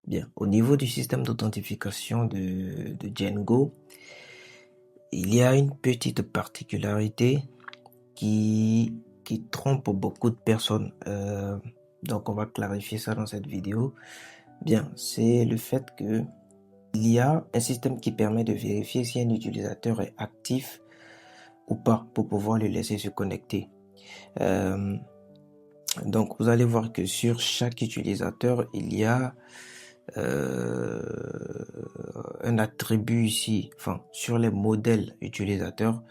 Bien, au niveau du système d'authentification de Django, il y a une petite particularité qui, qui trompe beaucoup de personnes. Donc, on va clarifier ça dans cette vidéo. Bien, c'est le fait que il y a un système qui permet de vérifier si un utilisateur est actif ou pas pour pouvoir le laisser se connecter. Euh, donc, vous allez voir que sur chaque utilisateur, il y a euh, un attribut ici, enfin, sur les modèles utilisateurs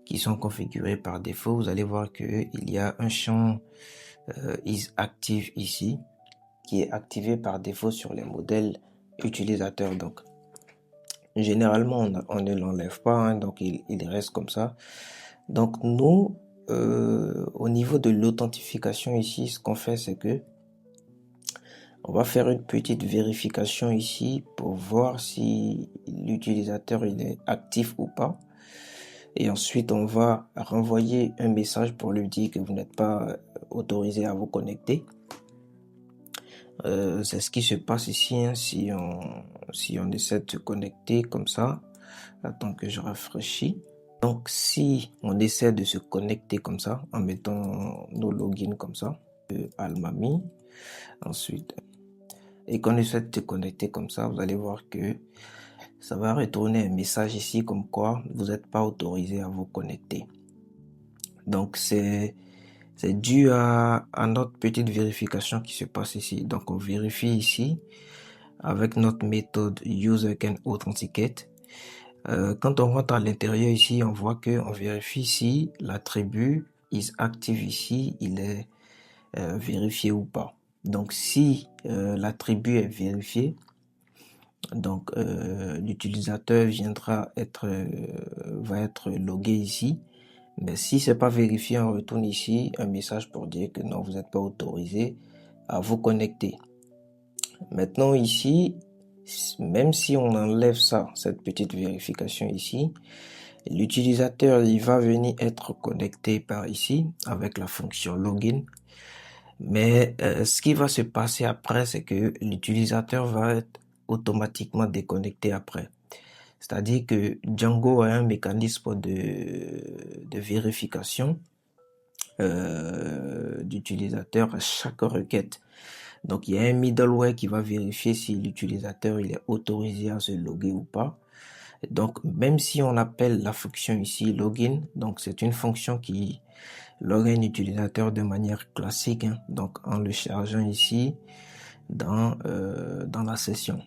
qui sont configurés par défaut, vous allez voir qu'il y a un champ is active ici, qui est activé par défaut sur les modèles utilisateurs. Donc, généralement, on ne l'enlève pas, hein, donc il reste comme ça. Donc, nous, au niveau de l'authentification ici, ce qu'on fait, c'est que on va faire une petite vérification ici pour voir si l'utilisateur il est actif ou pas. Et ensuite, on va renvoyer un message pour lui dire que vous n'êtes pas autorisé à vous connecter. C'est ce qui se passe ici, hein, si on essaie de se connecter comme ça. Attends que je rafraîchis. Donc, si on essaie de se connecter comme ça, en mettant nos logins comme ça, Almami, ensuite, et qu'on essaie de se connecter comme ça, vous allez voir que ça va retourner un message ici comme quoi vous n'êtes pas autorisé à vous connecter. Donc, c'est dû à notre petite vérification qui se passe ici. Donc, on vérifie ici avec notre méthode user can authenticate. Quand on rentre à l'intérieur ici, on voit que on vérifie si l'attribut is active ici, il est vérifié ou pas. Donc, si l'attribut est vérifié, donc l'utilisateur va être logué ici. Mais si c'est pas vérifié, on retourne ici un message pour dire que non, vous n'êtes pas autorisé à vous connecter. Maintenant ici, même si on enlève ça, cette petite vérification ici, l'utilisateur il va venir être connecté par ici avec la fonction login. Mais ce qui va se passer après, c'est que l'utilisateur va être automatiquement déconnecté après. C'est-à-dire que Django a un mécanisme de vérification d'utilisateur à chaque requête. Donc, il y a un middleware qui va vérifier si l'utilisateur il est autorisé à se loguer ou pas. Donc, même si on appelle la fonction ici login, donc c'est une fonction qui log un utilisateur de manière classique, hein, donc en le chargeant ici dans la session.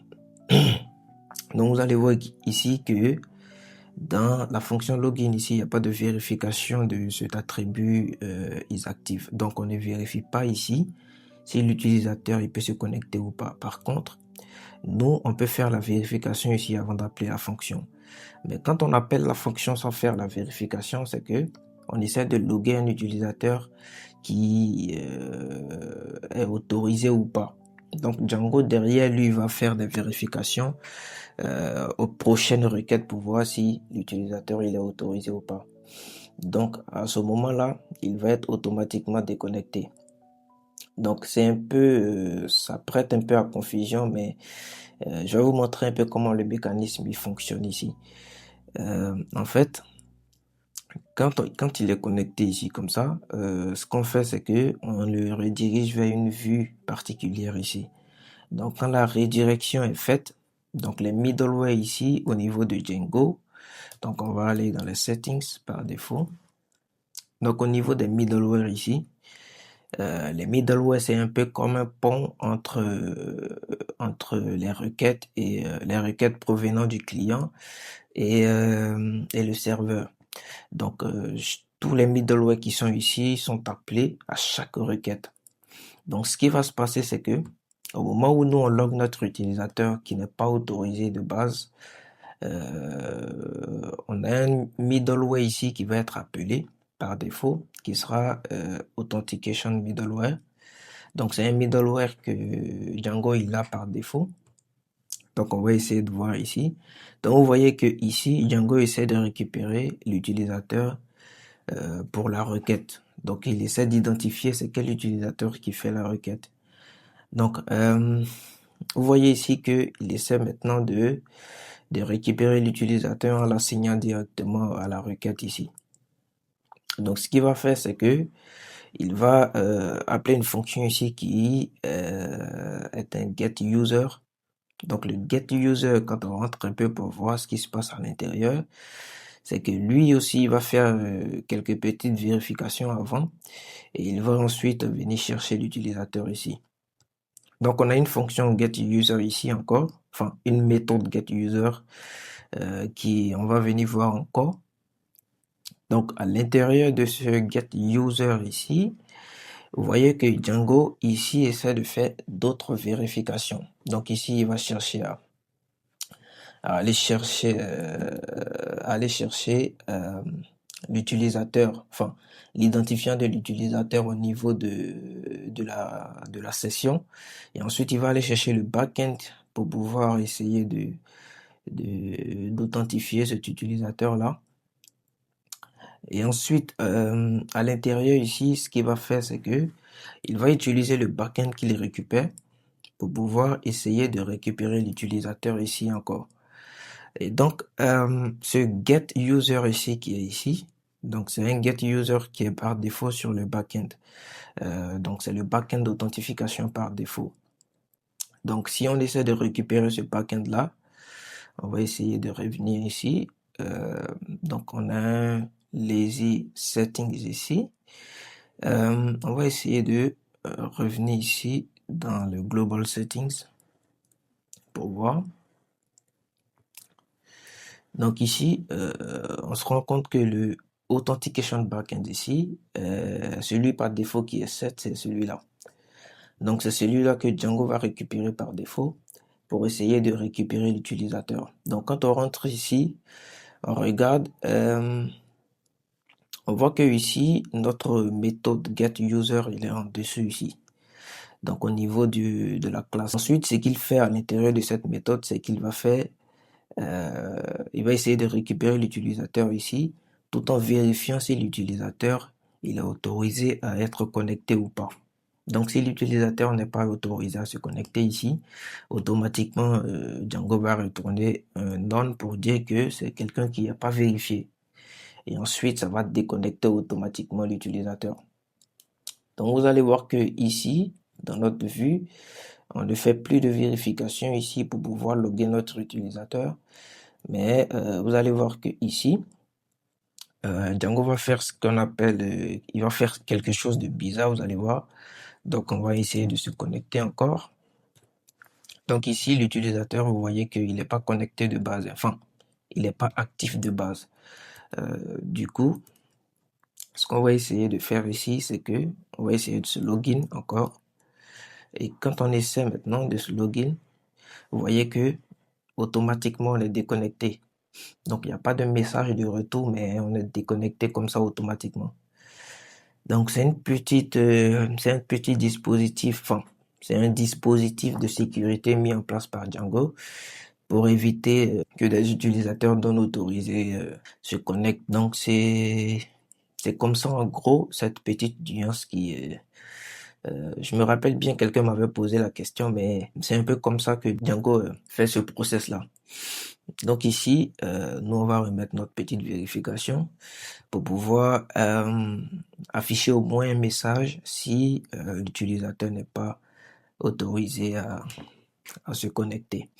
Donc, vous allez voir ici que dans la fonction login ici, il n'y a pas de vérification de cet attribut is active. Donc, on ne vérifie pas ici si l'utilisateur il peut se connecter ou pas. Par contre, nous, on peut faire la vérification ici avant d'appeler la fonction. Mais quand on appelle la fonction sans faire la vérification, c'est que on essaie de loguer un utilisateur qui est autorisé ou pas. Donc Django derrière lui va faire des vérifications aux prochaines requêtes pour voir si l'utilisateur il est autorisé ou pas. Donc à ce moment-là, il va être automatiquement déconnecté. Donc c'est un peu, ça prête un peu à confusion, mais je vais vous montrer un peu comment le mécanisme il fonctionne ici. En fait, quand il est connecté ici comme ça, ce qu'on fait c'est que on le redirige vers une vue particulière ici. Donc quand la redirection est faite, donc les middleware ici au niveau de Django, donc on va aller dans les settings par défaut. Donc au niveau des middleware ici, les middleware c'est un peu comme un pont entre les requêtes et les requêtes provenant du client et le serveur. Donc tous les middleware qui sont ici sont appelés à chaque requête. Donc ce qui va se passer c'est que au moment où nous on log notre utilisateur qui n'est pas autorisé de base, on a un middleware ici qui va être appelé par défaut, qui sera Authentication Middleware. Donc c'est un middleware que Django il a par défaut. Donc on va essayer de voir ici. Donc vous voyez que ici Django essaie de récupérer l'utilisateur pour la requête. Donc il essaie d'identifier c'est quel utilisateur qui fait la requête. Donc vous voyez ici qu'il essaie maintenant de récupérer l'utilisateur en l'assignant directement à la requête ici. Donc, ce qu'il va faire, c'est que il va appeler une fonction ici qui est un getUser. Donc, le getUser, quand on rentre un peu pour voir ce qui se passe à l'intérieur, c'est que lui aussi, il va faire quelques petites vérifications avant et il va ensuite venir chercher l'utilisateur ici. Donc, on a une fonction getUser ici encore, enfin, une méthode getUser qui, on va venir voir encore. Donc, à l'intérieur de ce getUser ici, vous voyez que Django ici essaie de faire d'autres vérifications. Donc ici, il va chercher à aller chercher l'utilisateur, enfin l'identifiant de l'utilisateur au niveau de la session. Et ensuite, il va aller chercher le backend pour pouvoir essayer d'authentifier cet utilisateur-là. Et ensuite, à l'intérieur ici, ce qu'il va faire, c'est que il va utiliser le backend qu'il récupère pour pouvoir essayer de récupérer l'utilisateur ici encore. Et donc, ce getUser ici qui est ici, donc c'est un getUser qui est par défaut sur le backend. Donc, c'est le backend d'authentification par défaut. Donc, si on essaie de récupérer ce backend-là, on va essayer de revenir ici. Donc, on a un lazy settings ici. On va essayer de revenir ici dans le global settings pour voir. Donc ici, on se rend compte que le authentication backend ici, celui par défaut qui est set, c'est celui-là. Donc c'est celui-là que Django va récupérer par défaut pour essayer de récupérer l'utilisateur. Donc quand on rentre ici, on regarde, on voit que ici, notre méthode getUser, il est en dessous ici. Donc au niveau de la classe. Ensuite, ce qu'il fait à l'intérieur de cette méthode, c'est qu'il va faire, il va essayer de récupérer l'utilisateur ici, tout en vérifiant si l'utilisateur il est autorisé à être connecté ou pas. Donc si l'utilisateur n'est pas autorisé à se connecter ici, automatiquement Django va retourner un none pour dire que c'est quelqu'un qui n'a pas vérifié. Et ensuite, ça va déconnecter automatiquement l'utilisateur. Donc vous allez voir que ici, dans notre vue, on ne fait plus de vérification ici pour pouvoir loguer notre utilisateur. Mais vous allez voir que ici, Django va faire ce qu'on appelle, il va faire quelque chose de bizarre, vous allez voir. Donc on va essayer de se connecter encore. Donc ici, l'utilisateur, vous voyez qu'il n'est pas connecté de base, enfin, il n'est pas actif de base. Du coup, ce qu'on va essayer de faire ici, c'est que on va essayer de se login encore. Et quand on essaie maintenant de se login, vous voyez que automatiquement on est déconnecté. Donc il n'y a pas de message de retour, mais on est déconnecté comme ça automatiquement. Donc c'est un petit dispositif, enfin c'est un dispositif de sécurité mis en place par Django pour éviter que des utilisateurs non autorisés se connectent. Donc c'est comme ça en gros cette petite nuance qui je me rappelle bien, quelqu'un m'avait posé la question, mais c'est un peu comme ça que Django fait ce process-là. Donc ici, nous on va remettre notre petite vérification pour pouvoir afficher au moins un message si l'utilisateur n'est pas autorisé à se connecter.